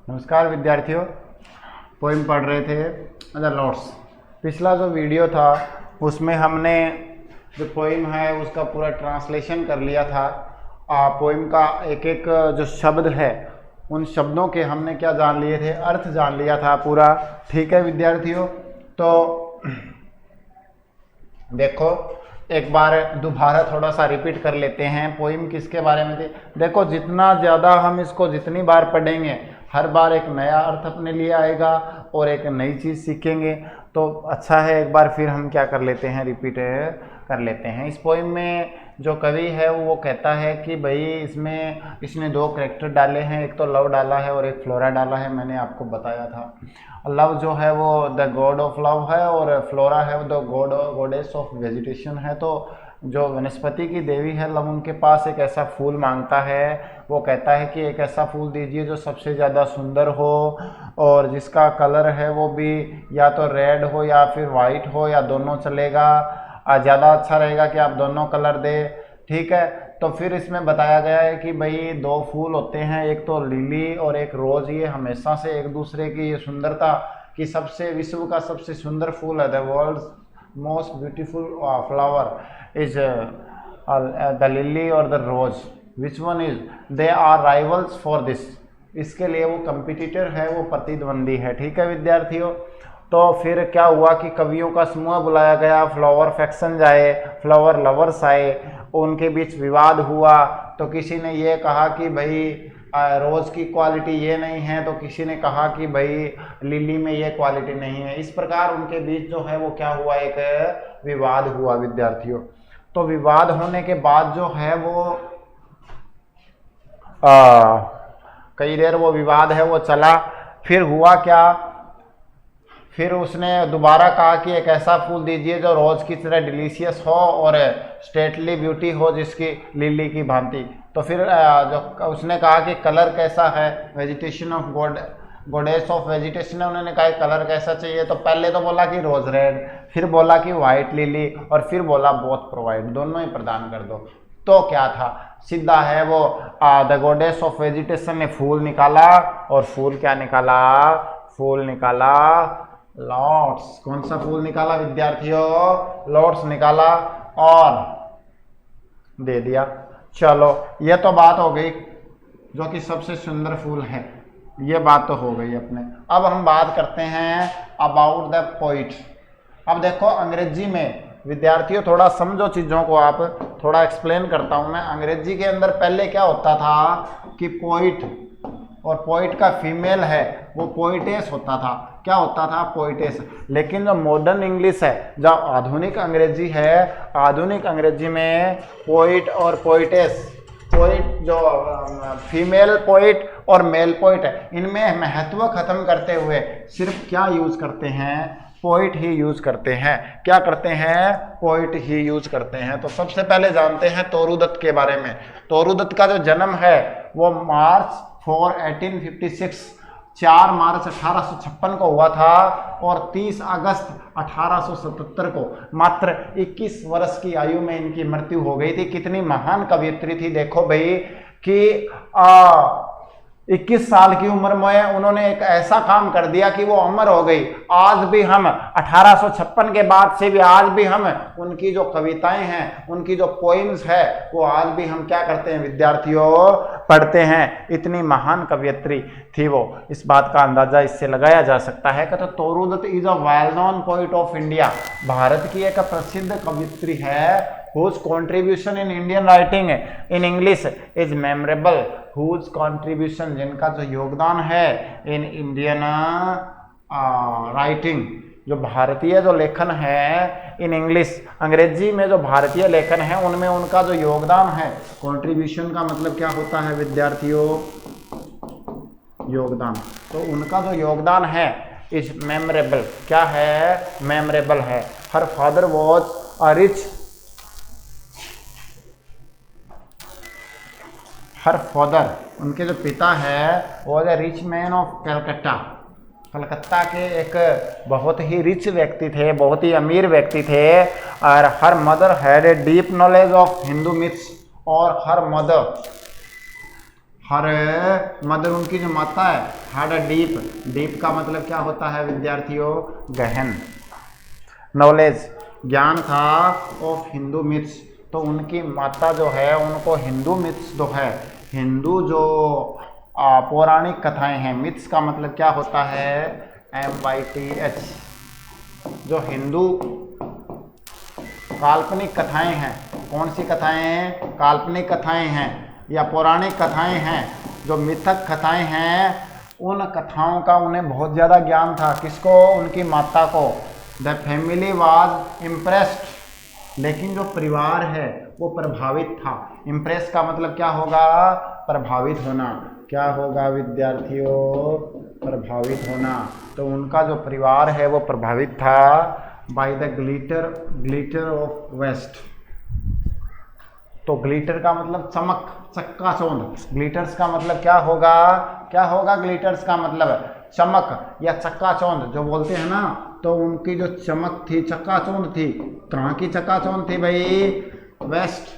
नमस्कार विद्यार्थियों, पोइम पढ़ रहे थे द लॉर्ड्स। पिछला जो वीडियो था उसमें हमने जो पोइम है उसका पूरा ट्रांसलेशन कर लिया था। पोइम का एक एक जो शब्द है उन शब्दों के हमने क्या जान लिए थे, अर्थ जान लिया था पूरा। ठीक है विद्यार्थियों, तो देखो एक बार दोबारा थोड़ा सा रिपीट कर लेते हैं। पोइम किसके बारे में थी? देखो जितना ज़्यादा हम इसको जितनी बार पढ़ेंगे हर बार एक नया अर्थ अपने लिए आएगा और एक नई चीज़ सीखेंगे, तो अच्छा है एक बार फिर हम क्या कर लेते हैं, रिपीट कर लेते हैं। इस पोइम में जो कवि है वो कहता है कि भाई इसने दो कैरेक्टर डाले हैं, एक तो लव डाला है और एक फ्लोरा डाला है। मैंने आपको बताया था लव जो है वो द गॉड ऑफ लव है और फ्लोरा है द गॉडेस ऑफ वेजिटेशन है। तो जो वनस्पति की देवी है लव, उनके पास एक ऐसा फूल मांगता है। वो कहता है कि एक ऐसा फूल दीजिए जो सबसे ज़्यादा सुंदर हो और जिसका कलर है वो भी या तो रेड हो या फिर वाइट हो या दोनों चलेगा। ज़्यादा अच्छा रहेगा कि आप दोनों कलर दे। ठीक है, तो फिर इसमें बताया गया है कि भाई दो फूल होते हैं, एक तो लिली और एक रोज़। ये हमेशा से एक दूसरे की ये सुंदरता कि सबसे विश्व का सबसे सुंदर फूल है, the world's most beautiful flower is the lily और the rose. Which one is, they are rivals for this. इसके लिए वो कंपिटिटर है, वो प्रतिद्वंदी है। ठीक है विद्यार्थियों, तो फिर क्या हुआ कि कवियों का समूह बुलाया गया, फ्लावर फैक्शंस आए, फ्लावर लवर्स आए, उनके बीच विवाद हुआ। तो किसी ने ये कहा कि भाई रोज़ की क्वालिटी ये नहीं है, तो किसी ने कहा कि भाई लिली में ये क्वालिटी नहीं है। इस प्रकार उनके बीच जो है वो क्या हुआ, एक विवाद हुआ विद्यार्थियों। तो विवाद होने के बाद जो है वो कई देर वो विवाद है वो चला। फिर हुआ क्या, फिर उसने दोबारा कहा कि एक ऐसा फूल दीजिए जो रोज़ की तरह डिलीशियस हो और स्टेटली ब्यूटी हो जिसकी लिली की भांति। तो फिर जो उसने कहा कि कलर कैसा है, vegetation of goddess of vegetation है। उन्होंने कहा कलर कैसा चाहिए, तो पहले तो बोला कि रोज रेड, फिर बोला कि वाइट लिली और फिर बोला बोथ प्रोवाइड, दोनों ही प्रदान कर दो। तो क्या था, सीधा है वो द गॉडेस ऑफ वेजिटेशन ने फूल निकाला और फूल क्या निकाला, फूल निकाला लॉर्ड्स। कौन सा फूल निकाला विद्यार्थियों? लॉर्ड्स निकाला और दे दिया। चलो ये तो बात हो गई जो कि सबसे सुंदर फूल है, ये बात तो हो गई अपने। अब हम बात करते हैं अबाउट द पोइट। अब देखो अंग्रेजी में विद्यार्थियों थोड़ा समझो चीज़ों को, आप थोड़ा एक्सप्लेन करता हूँ मैं। अंग्रेजी के अंदर पहले क्या होता था कि पोइट, और पोइट का फीमेल है वो पोइटेस होता था। क्या होता था? पोइटेस। लेकिन जो मॉडर्न इंग्लिश है, जो आधुनिक अंग्रेजी है, आधुनिक अंग्रेजी में पोइट और पोइटेस, पोइट जो फीमेल पोइट और मेल पोइट है, इनमें महत्व खत्म करते हुए सिर्फ क्या यूज करते हैं, पोइट ही यूज करते हैं। क्या करते हैं? पोइट ही यूज करते हैं। तो सबसे पहले जानते हैं तोरूदत्त के बारे में। तोरूदत्त का जो जन्म है वो मार्च 4 1856, 4 मार्च 1856 को हुआ था और 30 अगस्त 1877 को मात्र 21 वर्ष की आयु में इनकी मृत्यु हो गई थी। कितनी महान कवयित्री थी देखो भाई कि 21 साल की उम्र में उन्होंने एक ऐसा काम कर दिया कि वो अमर हो गई। आज भी हम 1856 के बाद से भी आज भी हम उनकी जो कविताएं हैं, उनकी जो पोइम्स है वो आज भी हम क्या करते हैं विद्यार्थियों, पढ़ते हैं। इतनी महान कवयित्री थी वो। इस बात का अंदाजा इससे लगाया जा सकता है कि तो Toru Dutt is a well known poet of India, भारत की एक प्रसिद्ध कवयित्री है। whose contribution in Indian writing in English is memorable, whose contribution, जिनका जो योगदान है इन इंडियन राइटिंग, जो भारतीय जो लेखन है इन इंग्लिश, अंग्रेजी में जो भारतीय लेखन है उनमें उनका जो योगदान है। कंट्रीब्यूशन का मतलब क्या होता है विद्यार्थियों? योगदान। तो उनका जो योगदान है इज मेमोरेबल। क्या है? मेमोरेबल है। Her father was a rich, her father, उनके जो पिता है वो the rich man of Calcutta, Calcutta के एक बहुत ही रिच व्यक्ति थे, बहुत ही अमीर व्यक्ति थे। और her mother had a deep knowledge of Hindu myths, और हर हर मदर उनकी जो माता है, हैड अ डीप, डीप का मतलब क्या होता है विद्यार्थियों, गहन, नॉलेज, ज्ञान था ऑफ हिंदू मिथ्स, तो उनकी माता जो है उनको हिंदू मिथ्स जो है, हिंदू जो पौराणिक कथाएं हैं, मिथ्स का मतलब क्या होता है, MYTH, जो हिंदू काल्पनिक कथाएं हैं, कौन सी कथाएं हैं, काल्पनिक कथाएं हैं या पौराणिक कथाएं हैं, जो मिथक कथाएं हैं, उन कथाओं का उन्हें बहुत ज़्यादा ज्ञान था, किसको, उनकी माता को। द फैमिली वाज इम्प्रेस्ड, लेकिन जो परिवार है वो प्रभावित था। इम्प्रेस का मतलब क्या होगा, प्रभावित होना, क्या होगा विद्यार्थियों, प्रभावित होना, तो उनका जो परिवार है वो प्रभावित था by the glitter of west. तो ग्लिटर का मतलब चमक, चक्काचौंध, ग्लिटर्स का मतलब क्या होगा ग्लिटर्स का मतलब चमक या चक्काचौंध जो बोलते हैं ना, तो उनकी जो चमक थी, चक्काचौंध थी, कहाँ की चक्काचौंध थी भाई, वेस्ट,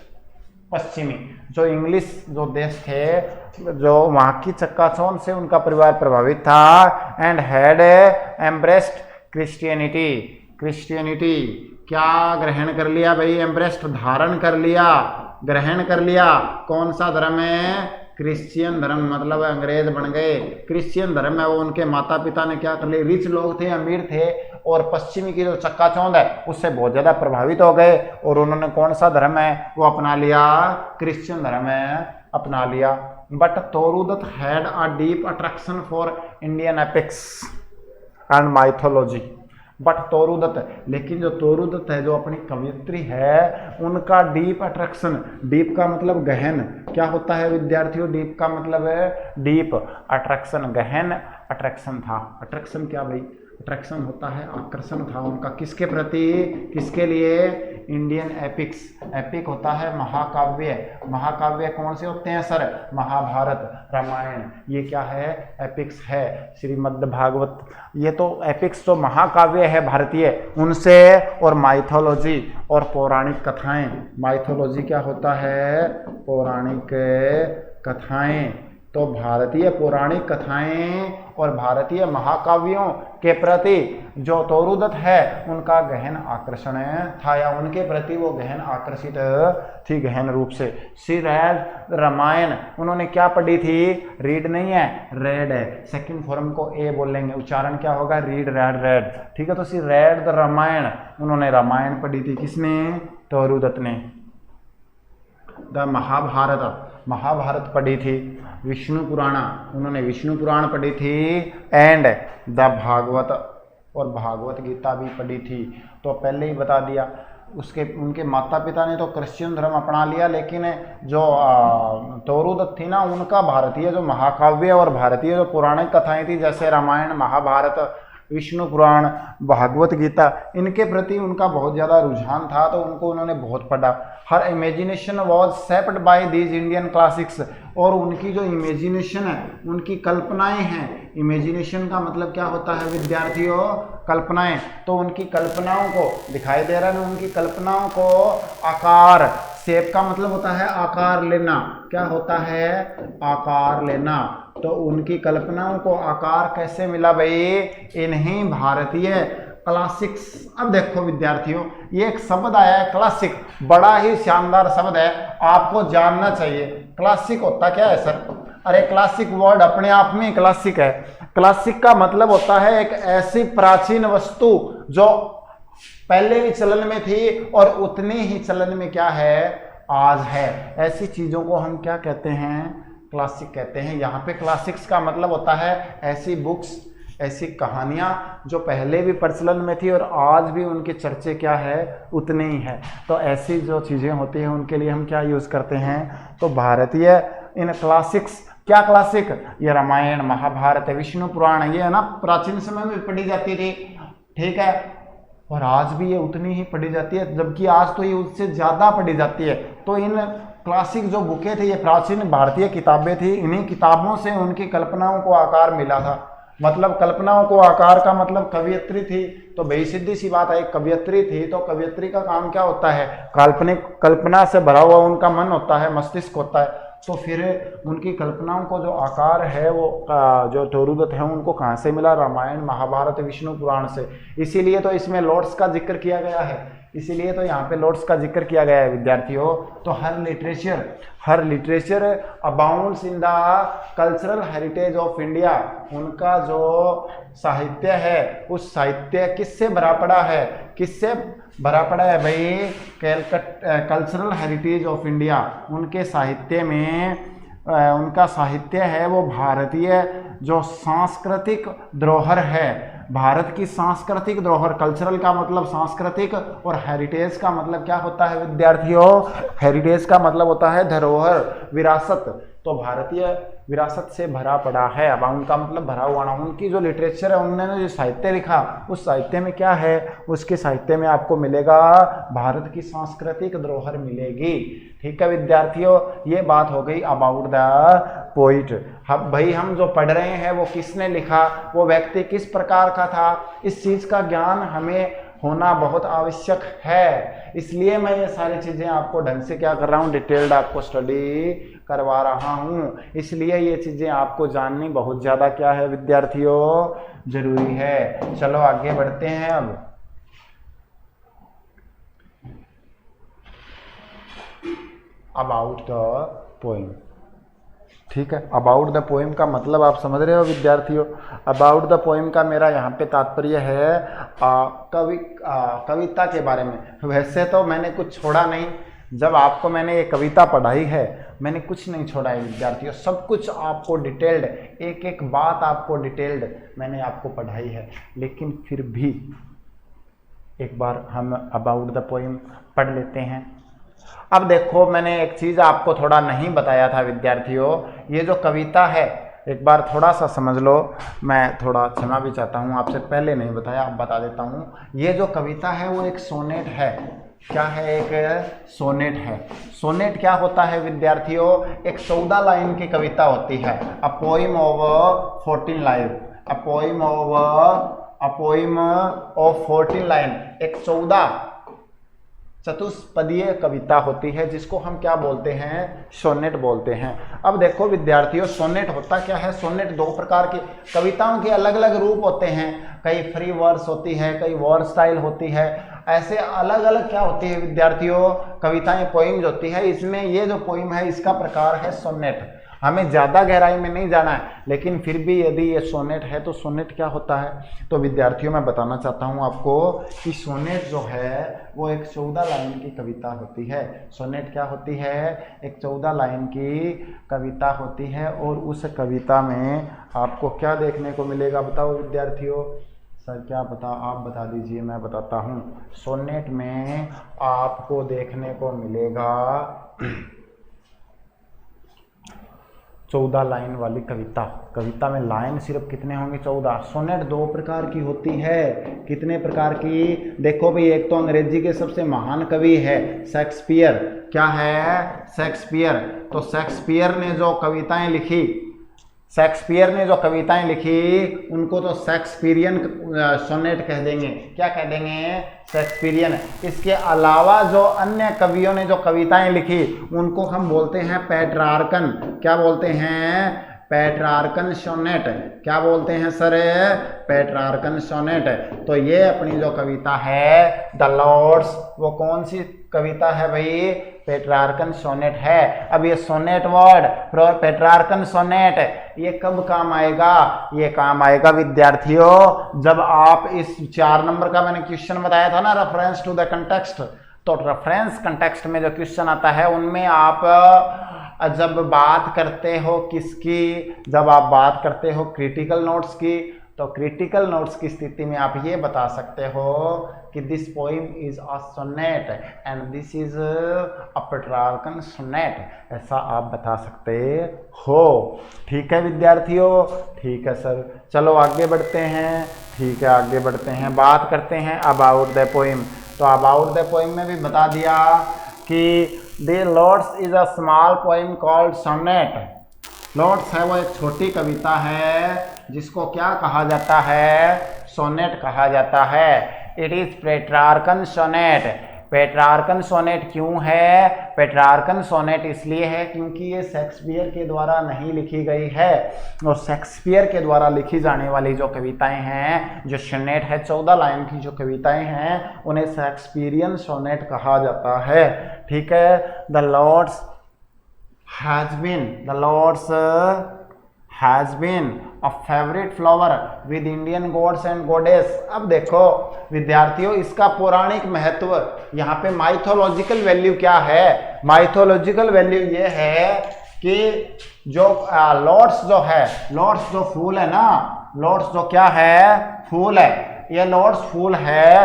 पश्चिमी, जो इंग्लिश जो देश थे, जो वहाँ की चक्काचौंध से उनका परिवार प्रभावित था। And had embraced Christianity, Christianity क्या ग्रहण कर लिया भाई, एम्ब्रेस्ड धारण कर लिया, ग्रहण कर लिया, कौन सा धर्म है, क्रिश्चियन धर्म, मतलब अंग्रेज बन गए, क्रिश्चियन धर्म है वो उनके माता पिता ने क्या कर लिया, रिच लोग थे, अमीर थे, और पश्चिमी की जो चक्काचौंध है उससे बहुत ज़्यादा प्रभावित हो गए, और उन्होंने कौन सा धर्म है वो अपना लिया, क्रिश्चियन धर्म है अपना लिया। But Toru Dutt had a deep attraction for Indian epics and mythology, but Toru Dutt, लेकिन जो तोरूदत्त है, जो अपनी कवयित्री है, उनका डीप अट्रैक्शन, डीप का मतलब गहन, क्या होता है विद्यार्थियों, डीप का मतलब है डीप, अट्रैक्शन गहन अट्रैक्शन था। अट्रैक्शन क्या भाई, अट्रैक्शन होता है आकर्षण था उनका, किसके प्रति, किसके लिए, इंडियन एपिक्स, एपिक होता है महाकाव्य, महाकाव्य कौन से होते हैं सर, महाभारत, रामायण, ये क्या है, एपिक्स है, श्रीमद् भागवत, ये तो एपिक्स जो महाकाव्य है भारतीय उनसे, और माइथोलॉजी और पौराणिक कथाएं, माइथोलॉजी क्या होता है, पौराणिक कथाएं, तो भारतीय पौराणिक कथाएं और भारतीय महाकाव्यों के प्रति जो तोरूदत्त है उनका गहन आकर्षण था, या उनके प्रति वो गहन आकर्षित थी गहन रूप से। श्री रेड रामायण, उन्होंने क्या पढ़ी थी, रीड नहीं है, रेड है, सेकंड फॉर्म को ए बोलेंगे, उच्चारण क्या होगा, रीड, रेड, रेड, ठीक है। तो श्री रेड रामायण, उन्होंने रामायण पढ़ी थी, किसने, तोरूदत्त ने। द महाभारत, महाभारत पढ़ी थी। विष्णु पुराण, उन्होंने विष्णु पुराण पढ़ी थी। एंड द भागवत, और भागवत गीता भी पढ़ी थी। तो पहले ही बता दिया, उसके उनके माता पिता ने तो क्रिश्चियन धर्म अपना लिया, लेकिन जो तोरूदत्त थी ना, उनका भारतीय जो महाकाव्य और भारतीय जो पौराणिक कथाएं थी, जैसे रामायण, महाभारत, विष्णु पुराण, भागवत गीता, इनके प्रति उनका बहुत ज़्यादा रुझान था, तो उनको उन्होंने बहुत पढ़ा। Her imagination was shaped by these Indian classics, और उनकी जो इमेजिनेशन है, उनकी कल्पनाएं हैं, इमेजिनेशन का मतलब क्या होता है विद्यार्थियों, कल्पनाएं, तो उनकी कल्पनाओं को, दिखाई दे रहा है, उनकी कल्पनाओं को आकार, शेप का मतलब होता है आकार लेना, क्या होता है, आकार लेना, तो उनकी कल्पनाओं को आकार कैसे मिला भाई, इन्हीं भारतीय क्लासिक्स। अब देखो विद्यार्थियों, ये एक शब्द आया है क्लासिक, बड़ा ही शानदार शब्द है, आपको जानना चाहिए। क्लासिक होता क्या है सर, अरे क्लासिक वर्ड अपने आप में क्लासिक है। क्लासिक का मतलब होता है एक ऐसी प्राचीन वस्तु जो पहले भी चलन में थी और उतनी ही चलन में क्या है, आज है, ऐसी चीजों को हम क्या कहते हैं, क्लासिक कहते हैं। यहाँ पे क्लासिक्स का मतलब होता है ऐसी बुक्स, ऐसी कहानियाँ जो पहले भी प्रचलन में थी और आज भी उनके चर्चे क्या है, उतने ही है। तो ऐसी जो चीज़ें होती हैं उनके लिए हम क्या यूज़ करते हैं, तो भारतीय इन क्लासिक्स, क्या क्लासिक, ये रामायण, महाभारत, विष्णु पुराण, ये है ना प्राचीन समय में पढ़ी जाती थी, ठीक है, और आज भी ये उतनी ही पढ़ी जाती है, जबकि आज तो ये उससे ज़्यादा पढ़ी जाती है। तो इन क्लासिक जो बुकें थे, ये प्राचीन भारतीय किताबें थी, इन्हीं किताबों से उनकी कल्पनाओं को आकार मिला था। मतलब कल्पनाओं को आकार का मतलब कवियत्री थी, तो भाई सीधी सी बात है, कवियत्री थी तो कवियत्री का काम क्या होता है, काल्पनिक, कल्पना से भरा हुआ उनका मन होता है, मस्तिष्क होता है, तो फिर उनकी कल्पनाओं को जो आकार है वो जो तोरुदत है उनको कहाँ से मिला? रामायण, महाभारत, विष्णु पुराण से। इसीलिए तो इसमें लॉर्ड्स का जिक्र किया गया है, इसीलिए तो यहाँ पे लॉर्ड्स का जिक्र किया गया है विद्यार्थियों। तो her literature abounds in the cultural heritage of India. उनका जो साहित्य है उस साहित्य किससे भरा पड़ा है? किससे भरा पड़ा है भाई? Cultural heritage of India. उनके साहित्य में उनका साहित्य है वो भारतीय जो सांस्कृतिक धरोहर है, भारत की सांस्कृतिक धरोहर। कल्चरल का मतलब सांस्कृतिक और हेरिटेज का मतलब क्या होता है विद्यार्थियों? हेरिटेज का मतलब होता है धरोहर, विरासत। तो भारतीय विरासत से भरा पड़ा है। अब उनका मतलब भरा हुआ ना। उनकी जो लिटरेचर है, उन्होंने जो साहित्य लिखा उस साहित्य में क्या है? उसके साहित्य में आपको मिलेगा भारत की सांस्कृतिक धरोहर मिलेगी। ठीक है विद्यार्थियों, ये बात हो गई अबाउट द पोइट। अब भाई हम जो पढ़ रहे हैं वो किसने लिखा, वो व्यक्ति किस प्रकार का था, इस चीज का ज्ञान हमें होना बहुत आवश्यक है। इसलिए मैं ये सारी चीजें आपको ढंग से क्या कर रहा हूँ, डिटेल्ड आपको स्टडी करवा रहा हूँ। इसलिए ये चीजें आपको जाननी बहुत ज्यादा क्या है विद्यार्थियों, जरूरी है। चलो आगे बढ़ते हैं। अब अबाउट द पोइम। ठीक है, अबाउट द पोइम का मतलब आप समझ रहे हो विद्यार्थियों। अबाउट द पोइम का मेरा यहाँ पे तात्पर्य है कविता के बारे में। वैसे तो मैंने कुछ छोड़ा नहीं, जब आपको मैंने ये कविता पढ़ाई है मैंने कुछ नहीं छोड़ा है विद्यार्थियों, सब कुछ आपको डिटेल्ड, एक एक बात आपको डिटेल्ड मैंने आपको पढ़ाई है। लेकिन फिर भी एक बार हम अबाउट द पोइम पढ़ लेते हैं। अब देखो, मैंने एक चीज़ आपको थोड़ा नहीं बताया था विद्यार्थियों, ये जो कविता है एक बार थोड़ा सा समझ लो। मैं थोड़ा क्षमा भी चाहता हूँ, आपसे पहले नहीं बताया, अब बता देता हूँ। ये जो कविता है वो एक सोनेट है। क्या है? एक सोनेट है। सोनेट क्या होता है विद्यार्थियों? एक 14 लाइन की कविता होती है। A poem of 14 line. A poem of 14 line, एक 14 चतुष्पदीय कविता होती है, जिसको हम क्या बोलते हैं? सोनेट बोलते हैं। अब देखो विद्यार्थियों, सोनेट होता क्या है? सोनेट दो प्रकार की कविताओं के अलग अलग रूप होते हैं। कई फ्री वर्स होती है, कई वर्स स्टाइल होती है, ऐसे अलग अलग क्या होती है विद्यार्थियों कविताएं, पोइम्स होती है। इसमें ये जो पोइम है इसका प्रकार है सोनेट। हमें ज़्यादा गहराई में नहीं जाना है, लेकिन फिर भी यदि ये सोनेट है तो सोनेट क्या होता है? तो विद्यार्थियों मैं बताना चाहता हूँ आपको कि सोनेट जो है वो एक 14 लाइन की कविता होती है। सोनेट क्या होती है? एक 14 लाइन की कविता होती है। और उस कविता में आपको क्या देखने को मिलेगा बताओ विद्यार्थियों? सर क्या पता, आप बता दीजिए, मैं बताता हूँ। सोनेट में आपको देखने को मिलेगा 14 लाइन वाली कविता। कविता में लाइन सिर्फ कितने होंगे? 14। सोनेट दो प्रकार की होती है। कितने प्रकार की? देखो भाई, एक तो अंग्रेजी के सबसे महान कवि है शेक्सपियर। क्या है? शेक्सपियर। तो शेक्सपियर ने जो कविताएं लिखी, शेक्सपियर ने जो कविताएं लिखी उनको तो शेक्सपियरियन सोनेट कह देंगे। क्या कह देंगे? शेक्सपियरियन। इसके अलावा जो अन्य कवियों ने जो कविताएं लिखी उनको हम बोलते हैं पेट्रार्कन। क्या बोलते हैं? Petrarchan sonnet. क्या बोलते हैं सर? Petrarchan sonnet. तो ये अपनी जो कविता है द लॉर्ड्स, वो कौन सी कविता है भाई? पेट्रार्कन सोनेट है। अब ये सोनेट वर्ड, पेट्रार्कन सोनेट, ये कब काम आएगा? ये काम आएगा विद्यार्थियों जब आप इस 4 नंबर का मैंने क्वेश्चन बताया था ना, रेफरेंस टू द कंटेक्स्ट। तो रेफरेंस कंटेक्स्ट में जो क्वेश्चन आता है उनमें आप जब बात करते हो किसकी? जब आप बात करते हो क्रिटिकल नोट्स की, तो क्रिटिकल नोट्स की स्थिति में आप ये बता सकते हो कि this poem is a sonnet and this is a Petrarchan sonnet, ऐसा आप बता सकते हो। ठीक है विद्यार्थियों? ठीक है सर, चलो आगे बढ़ते हैं। ठीक है, आगे बढ़ते हैं, बात करते हैं अबाउट द पोइम। तो अबाउट द पोइम में भी बता दिया कि the lotus is a small poem called sonnet. Lotus है वो एक छोटी कविता है जिसको क्या कहा जाता है? सोनेट कहा जाता है। It is Petrarchan sonnet. Petrarchan sonnet क्यों है? पेट्रार्कन सोनेट इसलिए है क्योंकि ये शेक्सपियर के द्वारा नहीं लिखी गई है, और शेक्सपियर के द्वारा लिखी जाने वाली जो कविताएं हैं, जो सोनेट है 14 लाइन की जो कविताएं हैं, उन्हें शेक्सपियरियन सोनेट कहा जाता है। ठीक है। The lotus has been a favorite flower with Indian gods and goddess। अब देखो विद्यार्थियों, इसका पौराणिक महत्व, यहाँ पे माइथोलॉजिकल वैल्यू क्या है? माइथोलॉजिकल वैल्यू ये है कि जो लॉर्ड्स जो फूल है ना, लॉर्ड्स जो क्या है? फूल है। ये लॉर्ड्स फूल है,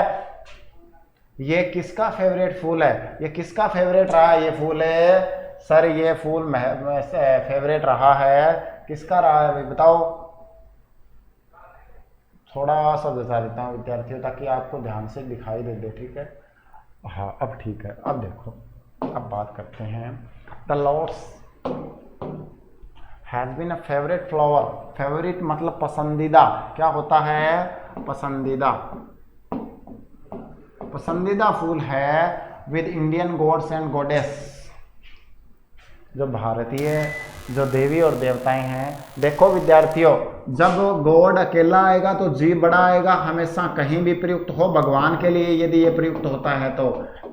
ये किसका फेवरेट फूल है? ये किसका फेवरेट रहा है? ये फूल है सर, ये फूल फेवरेट रहा है, किसका रहा है भाई बताओ? थोड़ा सा बता देता हूँ विद्यार्थियों, ताकि आपको ध्यान से दिखाई दे। ठीक है, हाँ अब ठीक है। अब देखो, अब बात करते हैं। The lotus has been a favourite flower. Favourite मतलब पसंदीदा। क्या होता है? पसंदीदा। पसंदीदा फूल है with Indian gods and goddess. जो भारतीय जो देवी और देवताएं हैं, देखो विद्यार्थियों, जब गॉड अकेला आएगा तो जी बड़ा आएगा, हमेशा कहीं भी प्रयुक्त हो, भगवान के लिए यदि ये प्रयुक्त होता है तो।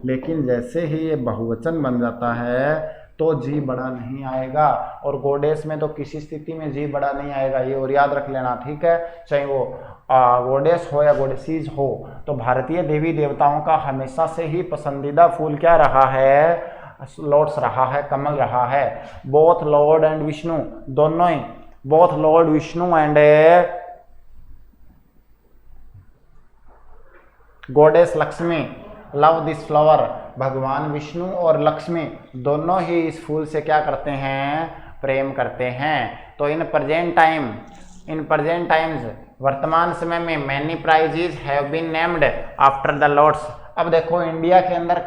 लेकिन जैसे ही ये बहुवचन बन जाता है तो जी बड़ा नहीं आएगा, और गॉडेस में तो किसी स्थिति में जी बड़ा नहीं आएगा, ये और याद रख लेना। ठीक है, चाहे वो गॉडेस हो या गॉडेसीज हो। तो भारतीय देवी देवताओं का हमेशा से ही पसंदीदा फूल क्या रहा है? लॉर्ड्स रहा है, कमल रहा है। बोथ लॉर्ड एंड विष्णु, दोनों ही, both lord Vishnu and goddess Lakshmi love this flower. भगवान विष्णु और लक्ष्मी दोनों ही इस फूल से क्या करते हैं? प्रेम करते हैं। तो इन प्रेजेंट टाइम्स वर्तमान समय में many prizes have been named after the lotus. अब देखो इंडिया के अंदर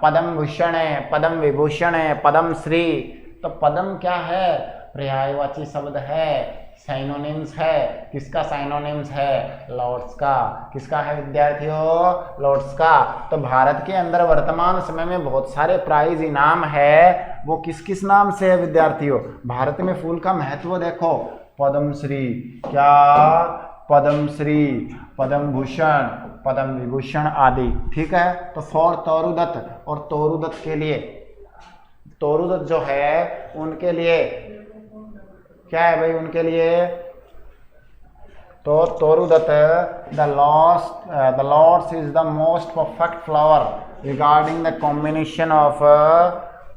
पद्म भूषण है, पद्म विभूषण है, पद्म श्री। तो पद्म क्या है? पर्यायवाची शब्द है, साइनोनिम्स है। किसका साइनोनिम्स है? लॉर्ड्स का। किसका है विद्यार्थियों? लॉर्ड्स का। तो भारत के अंदर वर्तमान समय में बहुत सारे प्राइज इनाम है, वो किस किस नाम से है विद्यार्थियों? भारत में फूल का महत्व देखो, पद्मश्री, क्या? पद्मश्री, पद्म भूषण, पद्म विभूषण आदि। ठीक है। तो फॉर तोरुदत्त, और तोरुदत्त के लिए, तोरुदत्त जो है उनके लिए क्या है भाई? उनके लिए तो Toru Dutt, the lotus is the most perfect flower regarding the combination of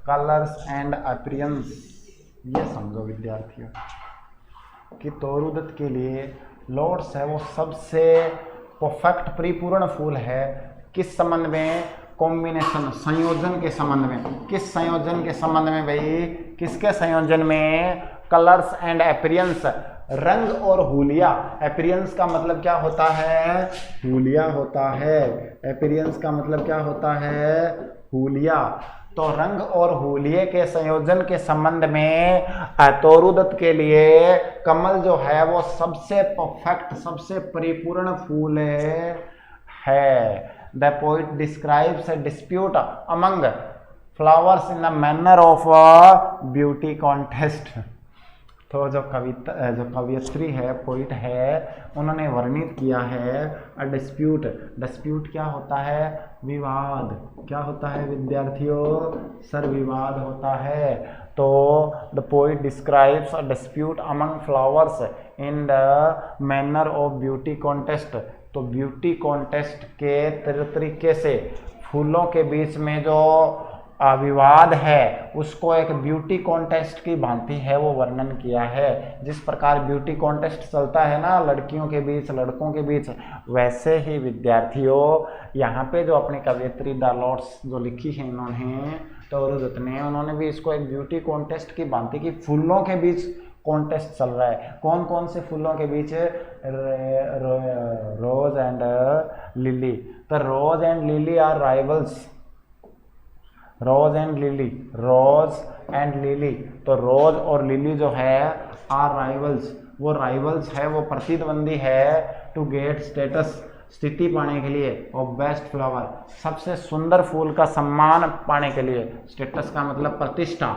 colours and appearance. ये समझो विद्यार्थियों कि तोरुदत्त के लिए लॉर्ड्स है वो सबसे परफेक्ट परिपूर्ण फूल है। किस संबंध में? कॉम्बिनेशन, संयोजन के संबंध में। किस संयोजन के संबंध में भाई? किसके संयोजन में? कलर्स एंड अपीयरेंस, रंग और हुलिया। अपीयरेंस का मतलब क्या होता है? हुलिया होता है। अपीयरेंस का मतलब क्या होता है? हुलिया। तो रंग और हुलिये के संयोजन के संबंध में तोरुदत्त के लिए कमल जो है वो सबसे परफेक्ट, सबसे परिपूर्ण फूल है। The poet describes a dispute among flowers in the manner of beauty contest. तो जो कवियत्री है, पोइट है, उन्होंने वर्णित किया है अ डिस्प्यूट। डिस्प्यूट क्या होता है? विवाद। क्या होता है विद्यार्थियों? सर विवाद होता है। तो the poet describes a dispute among flowers in the manner of beauty contest. तो ब्यूटी कॉन्टेस्ट के तरीके से फूलों के बीच में जो विवाद है उसको एक ब्यूटी कॉन्टेस्ट की भांति है वो वर्णन किया है। जिस प्रकार ब्यूटी कॉन्टेस्ट चलता है ना लड़कियों के बीच, लड़कों के बीच, वैसे ही विद्यार्थियों यहाँ पे जो अपनी कवियत्री द लॉर्ड्स जो लिखी है इन्होंने, तोरुदत्त ने, उन्होंने भी इसको एक ब्यूटी कॉन्टेस्ट की भांति की फूलों के बीच कॉन्टेस्ट चल रहा है। कौन कौन से फूलों के बीच? रोज एंड लिली। तो rose and lily are rivals. Rose and lily, rose and lily. तो रोज और लिली जो है आर राइवल्स, वो राइवल्स है, वो प्रतिद्वंदी है टू गेट स्टेटस। स्थिति पाने के लिए, और बेस्ट फ्लावर सबसे सुंदर फूल का सम्मान पाने के लिए, स्टेटस का मतलब प्रतिष्ठा,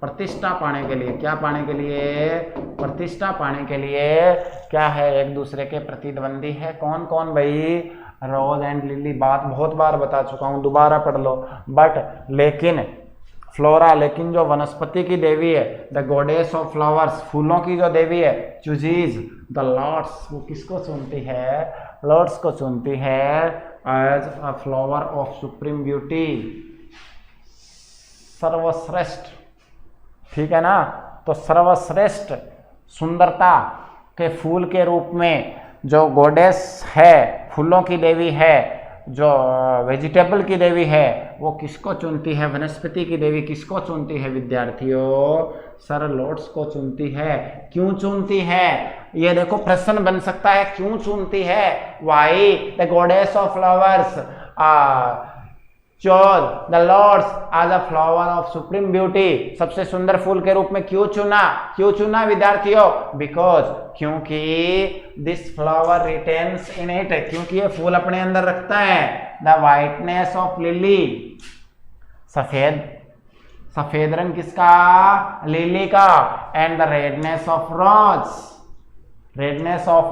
प्रतिष्ठा पाने के लिए, क्या पाने के लिए, प्रतिष्ठा पाने के लिए क्या है, एक दूसरे के प्रतिद्वंदी है। कौन कौन भाई, रोज एंड लिली। बात बहुत बार बता चुका हूँ, दोबारा पढ़ लो। बट लेकिन फ्लोरा, लेकिन जो वनस्पति की देवी है, द गॉडेस ऑफ फ्लावर्स, फूलों की जो देवी है, चूजीज द लॉर्ड्स, वो किसको चुनती है, लॉर्ड्स को चुनती है as a flower of supreme beauty, सर्वश्रेष्ठ, ठीक है ना। तो सर्वश्रेष्ठ सुंदरता के फूल के रूप में जो गॉडेस है, फूलों की देवी है, जो वेजिटेबल की देवी है, वो किसको चुनती है, वनस्पति की देवी किसको चुनती है विद्यार्थियों, सर लॉर्ड्स को चुनती है। क्यों चुनती है, ये देखो प्रश्न बन सकता है, क्यों चुनती है, why the goddess of flowers chose the lotus as a flower of supreme beauty, सबसे सुंदर फूल के रूप में क्यों चुना, क्यों चुना विद्यार्थियों, बिकॉज, क्योंकि this flower retains in it, क्योंकि ये फूल अपने अंदर रखता है द वाइटनेस ऑफ लिली, सफेद, सफेद रंग किसका, लिली का, and the redness of rose, redness of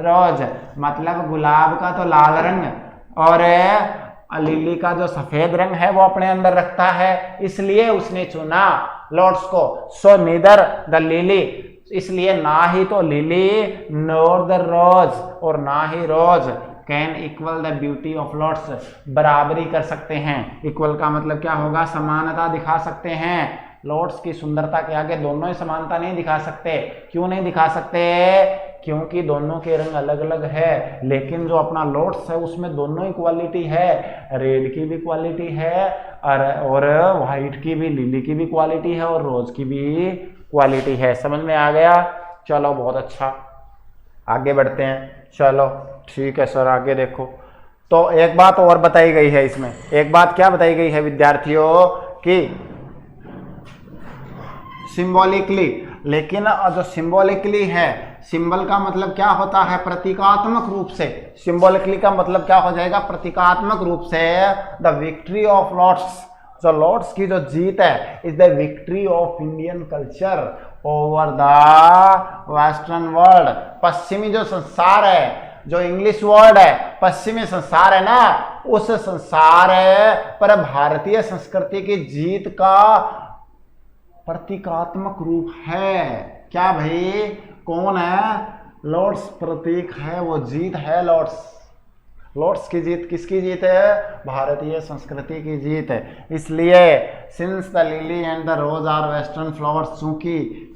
रोज मतलब गुलाब का तो लाल रंग, और लिली का जो सफेद रंग है वो अपने अंदर रखता है, इसलिए उसने चुना लॉर्ड्स को। सो नीदर द लिली, इसलिए ना ही तो लिली नोर द रोज, और ना ही rose can equal the beauty of lotus, बराबरी कर सकते हैं। इक्वल का मतलब क्या होगा, समानता दिखा सकते हैं। लॉर्ड्स की सुंदरता के आगे दोनों ही समानता नहीं दिखा सकते। क्यों नहीं दिखा सकते, क्योंकि दोनों के रंग अलग अलग है, लेकिन जो अपना लॉर्ड्स है उसमें दोनों ही क्वालिटी है, रेड की भी क्वालिटी है और व्हाइट की भी, लिली की भी क्वालिटी है और रोज की भी क्वालिटी है। समझ में आ गया, चलो बहुत अच्छा, आगे बढ़ते हैं। चलो ठीक है सर, आगे देखो। तो एक बात और बताई गई है इसमें, एक बात क्या बताई गई है विद्यार्थियों कि सिंबॉलिकली, लेकिन जो सिंबॉलिकली है, सिंबल का मतलब क्या होता है, प्रतीकात्मक रूप से, सिंबॉलिकली का मतलब क्या हो जाएगा, प्रतीकात्मक रूप से, द विक्ट्री ऑफ लॉर्ड्स, जो लॉर्ड्स की जो जीत है, is the victory of Indian culture over the western world, पश्चिमी जो संसार है, जो इंग्लिश वर्ड है, पश्चिमी संसार है ना, उस संसार पर भारतीय संस्कृति की जीत का प्रतीकात्मक रूप है। क्या भाई, कौन है, लॉर्ड्स प्रतीक है, वो जीत है लॉर्ड्स। लॉर्ड्स की जीत किसकी जीत है, भारतीय संस्कृति की जीत है। इसलिए since the lily and the rose are western flowers,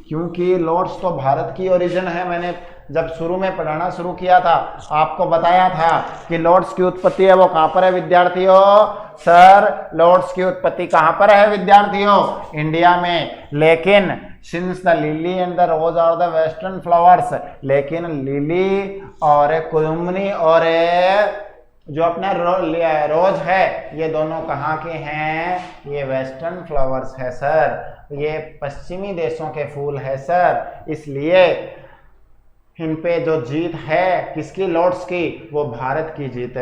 क्योंकि लॉर्ड्स तो भारत की ओरिजिन है। मैंने जब शुरू में पढ़ाना शुरू किया था आपको बताया था कि लॉर्ड्स की उत्पत्ति है वो कहाँ पर है विद्यार्थियों, सर लॉर्ड्स की उत्पत्ति कहाँ पर है विद्यार्थियों, इंडिया में। लेकिन since the lily and the rose are the western flowers, लेकिन लिली और कुमुदनी और जो अपना रोज है, ये दोनों कहाँ के हैं, ये वेस्टर्न फ्लावर्स है सर, ये पश्चिमी देशों के फूल है सर। इसलिए इन पे जो जीत है किसकी, लॉर्ड्स की, वो भारत की जीत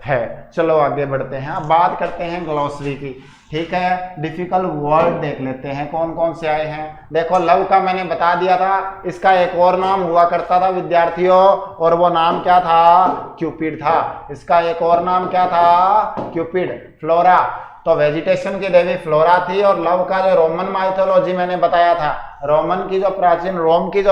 है। चलो आगे बढ़ते हैं, अब बात करते हैं ग्लॉसरी की। ठीक है, डिफिकल्ट वर्ड देख लेते हैं कौन कौन से आए हैं। देखो लव का मैंने बता दिया था, इसका एक और नाम हुआ करता था विद्यार्थियों, और वो नाम क्या था, क्यूपिड था। इसका एक और नाम क्या था, क्यूपिड। फ्लोरा तो वेजिटेशन की देवी फ्लोरा थी, और लव का जो रोमन माइथोलॉजी मैंने बताया था, रोम की जो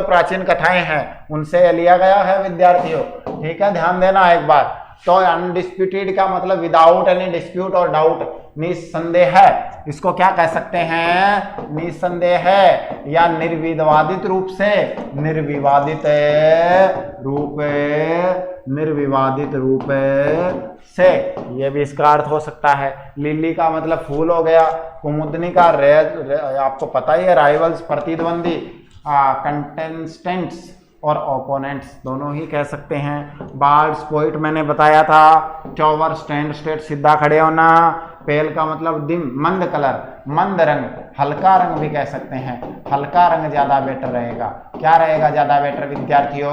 प्राचीन कथाएं हैं उनसे लिया गया है विद्यार्थियों। ठीक है, ध्यान देना एक बार। तो अनडिस्प्यूटेड का मतलब विदाउट एनी डिस्प्यूट और डाउट, निसंदेह है, इसको क्या कह सकते हैं, निसंदेह है, या निर्विवादित रूप से, निर्विवादित रूप से, ये भी इसका अर्थ हो सकता है। लिली का मतलब फूल हो गया, कुमुदनी का आपको पता ही है, राइवल्स, प्रतिद्वंदी, कंटेस्टेंट्स और ओपोनेंट्स दोनों ही कह सकते हैं। बार्ड्स पोइट मैंने बताया था, टॉवर, स्टैंड, स्टेट, सीधा खड़े होना, पेल का मतलब दिन, मंद कलर, मंद रंग, हल्का रंग भी कह सकते हैं, हल्का रंग ज्यादा बेटर रहेगा। क्या रहेगा ज्यादा बेटर विद्यार्थियों?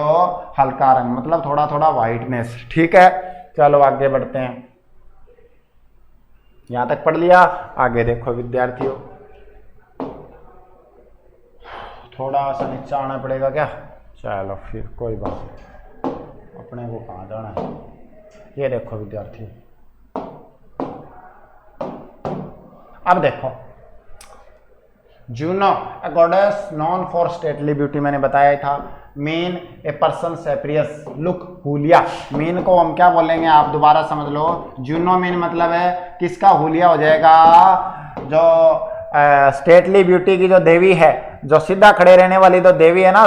हल्का रंग, मतलब थोड़ा थोड़ा व्हाइटनेस। ठीक है, चलो आगे बढ़ते हैं। यहां तक पढ़ लिया, आगे देखो विद्यार्थियों, थोड़ा सा नीचे आना पड़ेगा क्या? चलो फिर कोई बात नहीं, अपने को कहाँ जाना है। ये देखो विद्यार्थी, अब देखो, Juno a goddess non for stately beauty, मैंने बताया था। मीन ए पर्सन सेपरियस लुक, हुलिया। मीन को हम क्या बोलेंगे, आप दोबारा समझ लो। जूनो मीन मतलब है किसका हुलिया हो जाएगा? जो स्टेटली ब्यूटी की जो देवी है, जो सीधा खड़े रहने वाली जो देवी है ना,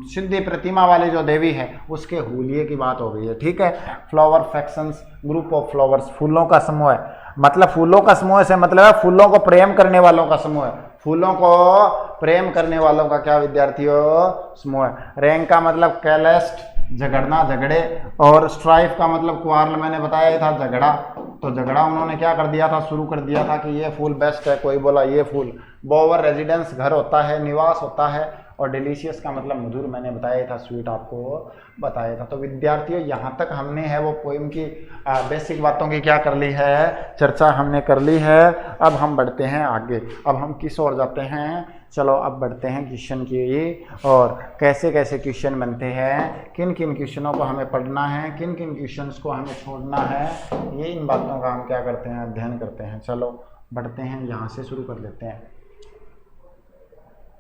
सिद्धि प्रतिमा वाली जो देवी है, उसके हुलिये की बात हो गई है। ठीक है। Flower factions, group of flowers, फूलों का समूह है। मतलब फूलों का समूह से मतलब है फूलों को प्रेम करने वालों का समूह है। फूलों को प्रेम करने वालों का क्या विद्यार्थियों? समूह है। रैंक का मतलब कैलेस्ट, झगड़ना, झगड़े, और स्ट्राइफ का मतलब क्वार्ल, मैंने बताया था झगड़ा। तो झगड़ा उन्होंने क्या कर दिया था, शुरू कर दिया था कि ये फूल बेस्ट है, कोई बोला ये फूल। बोवर रेजिडेंस, घर होता है, निवास होता है। और डिलीशियस का मतलब मधुर, मैंने बताया था, स्वीट आपको बताया था। तो विद्यार्थियों यहाँ तक हमने है वो पोइम की बेसिक बातों की क्या कर ली है, चर्चा हमने कर ली है। अब हम बढ़ते हैं आगे। अब हम किस ओर जाते हैं? चलो अब बढ़ते हैं क्वेश्चन की, और कैसे कैसे क्वेश्चन बनते हैं, किन किन क्वेश्चनों को हमें पढ़ना है, किन किन क्वेश्चंस को हमें छोड़ना है, ये इन बातों का हम क्या करते हैं, अध्ययन करते हैं। चलो बढ़ते हैं, यहाँ से शुरू कर लेते हैं।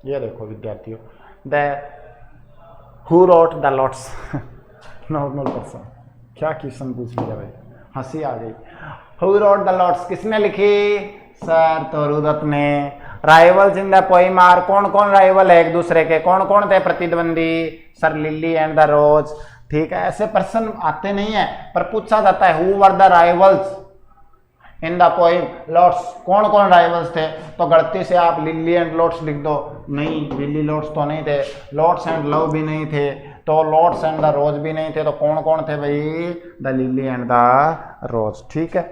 ये देखो विद्यार्थियों, who wrote the lots, normal person. क्या क्वेश्चन पूछ लिया भाई, हंसी आ गई। हु रोट द लॉट्स, किसने लिखी? सर तोरुदत्त ने। Rivals in the poem are, कौन कौन राइवल है एक दूसरे के, कौन कौन थे प्रतिद्वंदी? सर लिली एंड द रोज। ठीक है, ऐसे पर्सन आते नहीं है, पर पूछा जाता है who were the rivals in the poem lots, कौन कौन राइवल्स थे? तो गलती से आप लिली एंड लॉट्स लिख दो, नहीं लिली लॉट्स तो नहीं थे, लॉट्स एंड लव भी नहीं थे, तो लॉट्स एंड द रोज भी नहीं थे, तो कौन कौन थे भाई? द लिली एंड द रोज। ठीक है,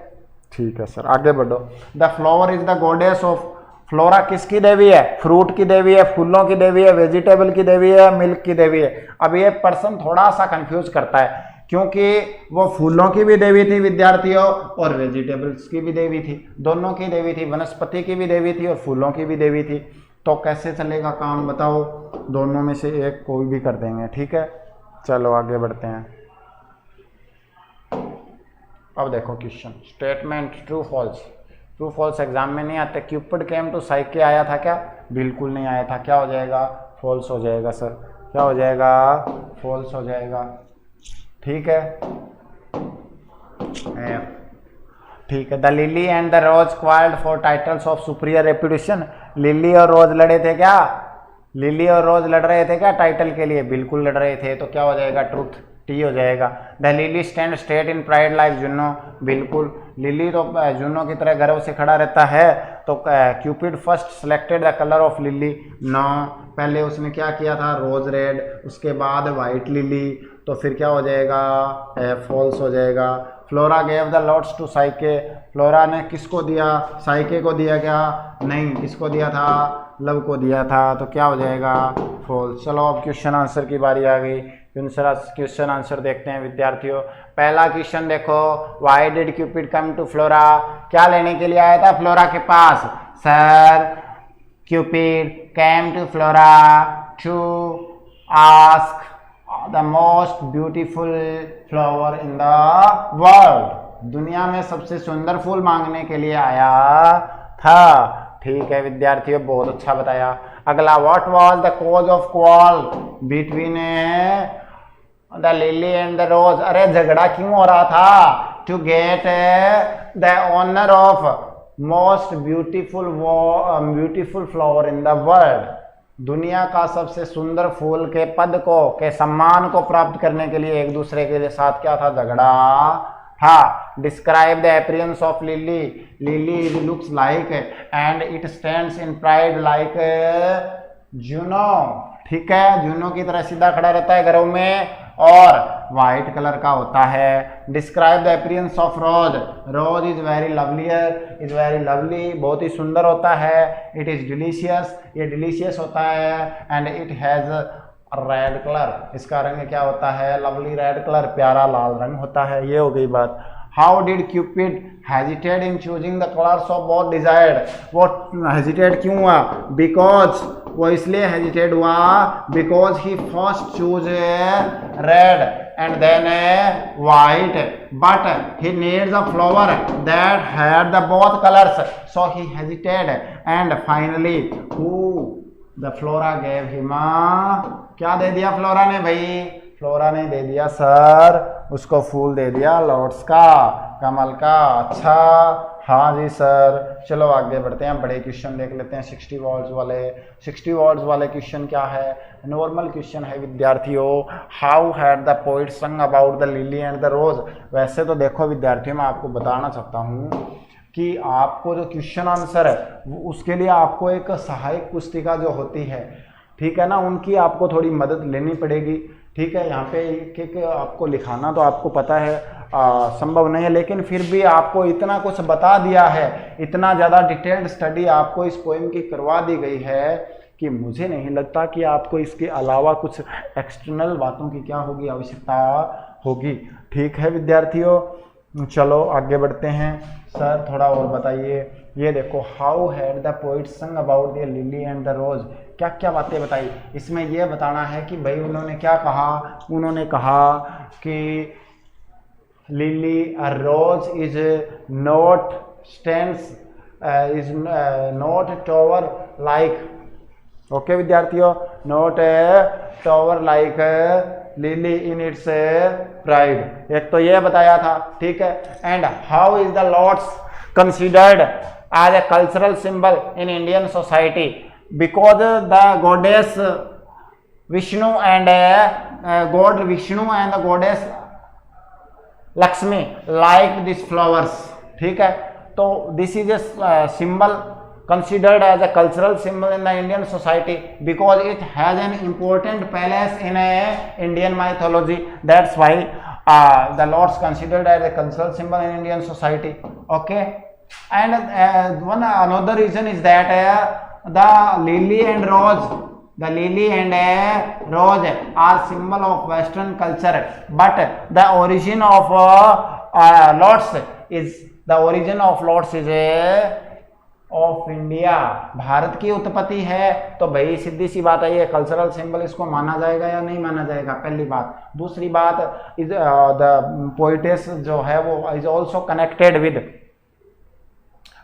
ठीक है सर, आगे बढ़ो। The flower is the goddess of, flora किसकी देवी है? फ्रूट की देवी है, फूलों की देवी है, वेजिटेबल की देवी है, मिल्क की देवी है। अब ये पर्सन थोड़ा सा कंफ्यूज करता है, क्योंकि वो फूलों की भी देवी थी विद्यार्थियों, और वेजिटेबल्स की भी देवी थी, दोनों की देवी थी, वनस्पति की भी देवी थी और फूलों की भी देवी थी। तो कैसे चलेगा काम बताओ? दोनों में से एक कोई भी कर देंगे। ठीक है, चलो आगे बढ़ते हैं। अब देखो question, statement true false. True false exam में नहीं आते। क्यूपिड केम टू साइके आया था क्या? बिल्कुल नहीं आया था। क्या हो जाएगा? फॉल्स हो जाएगा सर। क्या हो जाएगा? फॉल्स हो जाएगा। ठीक है, ठीक है। The lily and the rose quarrelled for titles of superior reputation. Lily और रोज लड़े थे क्या? लिली और रोज लड़ रहे थे क्या टाइटल के लिए? बिल्कुल लड़ रहे थे। तो क्या हो जाएगा? ट्रूथ, टी हो जाएगा। The lily stand straight in pride like Juno. बिल्कुल, लिली तो जुनो की तरह गर्व से खड़ा रहता है। तो Cupid first selected the colour of lily. No, पहले उसने क्या किया था? रोज रेड, उसके बाद वाइट लिली। तो फिर क्या हो जाएगा? फॉल्स हो जाएगा। Flora gave the lotus to Psyche. Flora ने किसको दिया? साइके को दिया क्या? नहीं, किसको दिया था? लव को दिया था। तो क्या हो जाएगा? फॉल्स। चलो अब क्वेश्चन आंसर की बारी आ गई। क्वेश्चन आंसर देखते हैं विद्यार्थियों। पहला क्वेश्चन देखो, why did Cupid come to Flora? क्या लेने के लिए आया था फ्लोरा के पास? Sir Cupid came to Flora to ask the most beautiful flower in the world. दुनिया में सबसे सुंदर फूल मांगने के लिए आया था। ठीक है विद्यार्थियों, बहुत अच्छा बताया। अगला, what was the cause of quarrel between the lily and the rose? अरे झगड़ा क्यों हो रहा था? To get the honour of most beautiful flower in the world. दुनिया का सबसे सुंदर फूल के पद को, के सम्मान को प्राप्त करने के लिए एक दूसरे के साथ क्या था? झगड़ा था। Describe the appearance of lily. Lily looks like and it stands in pride like Juno. ठीक है, जूनो की तरह सीधा खड़ा रहता है गर्व में, और वाइट कलर का होता है। Describe the appearance of rose, rose is very lovelier, is very lovely, बहुत ही सुंदर होता है। इट इज डिलीशियस, ये डिलीशियस होता है। And it has red colour, इसका रंग क्या होता है, लवली रेड कलर, प्यारा लाल रंग होता है। ये हो गई बात। How did Cupid hesitate in choosing the colours of both desired, वो हेजिटेट क्यों हुआ, बिकॉज वो इसलिए हेजिटेट हुआ because he first choose red and then white, but he needs a flower that had the both colors, so he hesitated, and finally who the flora gave him क्या दे दिया flora ने भाई, flora ने दे दिया sir उसको फूल दे दिया Lord's का, कमल का। अच्छा हाँ जी सर, चलो आगे बढ़ते हैं, बड़े क्वेश्चन देख लेते हैं 60 वर्ड्स वाले। 60 वर्ड्स वाले क्वेश्चन क्या है, नॉर्मल क्वेश्चन है विद्यार्थियों। How had the poet sung about the lily and the rose. वैसे तो देखो विद्यार्थियों, मैं आपको बताना चाहता हूँ कि आपको जो क्वेश्चन आंसर है उसके लिए आपको एक सहायक पुस्तिका जो होती है, ठीक है ना, उनकी आपको थोड़ी मदद लेनी पड़ेगी। ठीक है, यहाँ पे एक आपको लिखाना तो आपको पता है संभव नहीं है, लेकिन फिर भी आपको इतना कुछ बता दिया है, इतना ज़्यादा डिटेल्ड स्टडी आपको इस पोएम की करवा दी गई है कि मुझे नहीं लगता कि आपको इसके अलावा कुछ एक्सटर्नल बातों की क्या होगी, आवश्यकता होगी। ठीक है विद्यार्थियों, चलो आगे बढ़ते हैं। सर थोड़ा और बताइए। ये देखो, how had the poet sung about the lily and the rose, क्या क्या बातें बताई। इसमें यह बताना है कि भाई उन्होंने क्या कहा, उन्होंने कहा कि lily rose is not stands is not tower like, okay विद्यार्थियों, not tower like lily in its pride, एक तो ये बताया था। ठीक है, and how is the lotus considered as a cultural symbol in Indian society, because the goddess Vishnu and god Vishnu and the goddess Lakshmi like this flowers. ठीक है, तो this is a symbol considered as a cultural symbol in the Indian society because it has an important place in a Indian mythology. That's why the lords considered as a cultural symbol in Indian society. Okay, and one another reason is that the lily and rose are symbol of Western culture, but the origin of lords is of India, भारत की उत्पत्ति है। तो भाई सीधी सी बात है, ये cultural symbol इसको माना जाएगा या नहीं माना जाएगा, पहली बात। दूसरी बात, इज द पोइटेस जो है वो is also connected with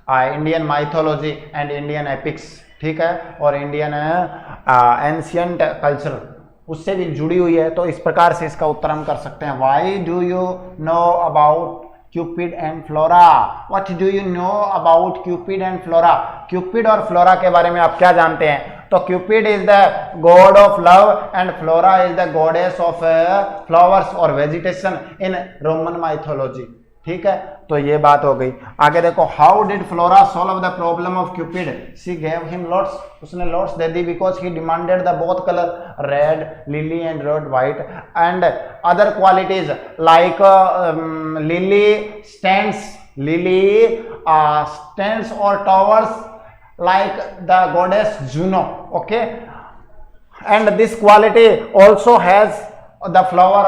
Indian mythology and Indian epics. ठीक है, और इंडियन एंशियंट कल्चर उससे भी जुड़ी हुई है। तो इस प्रकार से इसका उत्तर हम कर सकते हैं। Why do you know about Cupid and Flora? What do you know about Cupid and Flora? Cupid और Flora के बारे में आप क्या जानते हैं? तो Cupid is the god of love and Flora is the goddess of flowers और vegetation in Roman mythology. ठीक है, तो ये बात हो गई। आगे देखो, how did Flora solve the problem of Cupid, she gave him lotus, उसने लॉट्स दे दी because he demanded the both colour red lily and red white and other qualities like lily stands और towers like the goddess Juno. Okay, and this quality also has the flower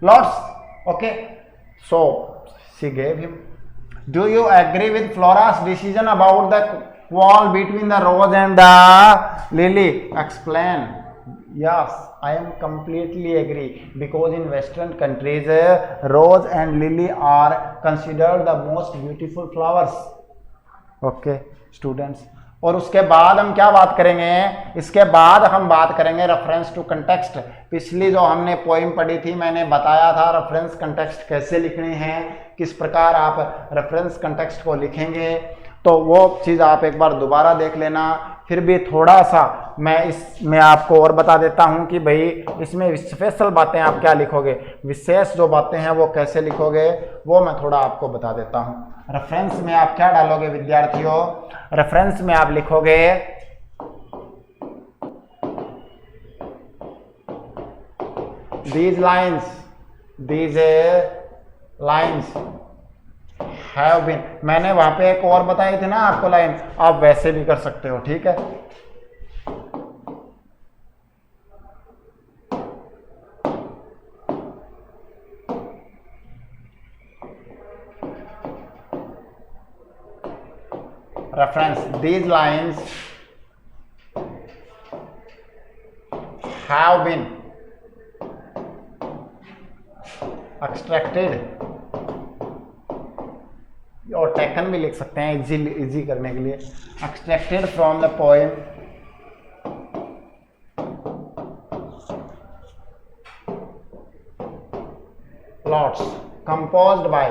lots. Okay, so she gave him. Do you agree with Flora's decision about the quarrel between the rose and the lily? Explain. Yes, I am completely agree because in Western countries rose and lily are considered the most beautiful flowers. Okay students, और उसके बाद हम क्या बात करेंगे, इसके बाद हम बात करेंगे रेफरेंस टू कंटेक्स्ट। पिछली जो हमने पोइम पढ़ी थी मैंने बताया था रेफरेंस कंटेक्स्ट कैसे लिखने हैं, किस प्रकार आप रेफरेंस कंटेक्स्ट को लिखेंगे, तो वो चीज़ आप एक बार दोबारा देख लेना। फिर भी थोड़ा सा मैं इसमें आपको और बता देता हूं कि भाई इसमें स्पेशल बातें आप क्या लिखोगे, विशेष जो बातें हैं वो कैसे लिखोगे, वो मैं थोड़ा आपको बता देता हूं। रेफरेंस में आप क्या डालोगे विद्यार्थियों, रेफरेंस में आप लिखोगे these lines have been, मैंने वहां पे एक और बताई थी ना आपको लाइन, आप वैसे भी कर सकते हो, ठीक है। Reference, these lines have been extracted, और टेकन भी लिख सकते हैं इजी करने के लिए। Extracted from the poem lotus composed by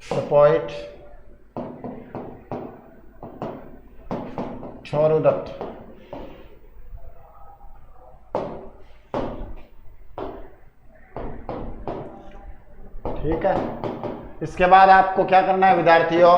the poet Toru Dutt. ठीक है, इसके बाद आपको क्या करना है विद्यार्थियों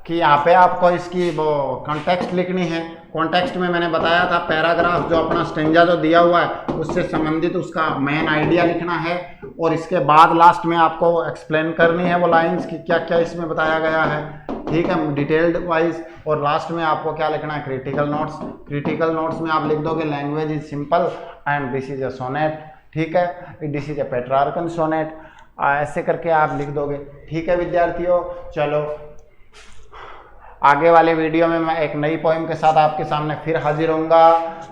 कि यहाँ पे आपको इसकी वो कॉन्टेक्स्ट लिखनी है। कॉन्टेक्स्ट में मैंने बताया था पैराग्राफ जो अपना स्टेंजा जो दिया हुआ है उससे संबंधित उसका मेन आइडिया लिखना है, और इसके बाद लास्ट में आपको एक्सप्लेन करनी है वो लाइंस की क्या क्या इसमें बताया गया है, ठीक है, डिटेल्ड वाइज। और लास्ट में आपको क्या लिखना है, क्रिटिकल नोट्स। क्रिटिकल नोट्स में आप लिख दोगे language is simple and this is a sonnet, ठीक है, this is a Petrarchan sonnet, ऐसे करके आप लिख दोगे। ठीक है विद्यार्थियों, चलो आगे वाले वीडियो में मैं एक नई पोएम के साथ आपके सामने फिर हाजिर होऊंगा।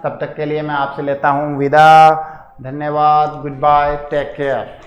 तब तक के लिए मैं आपसे लेता हूँ विदा। धन्यवाद, गुड बाय, टेक केयर।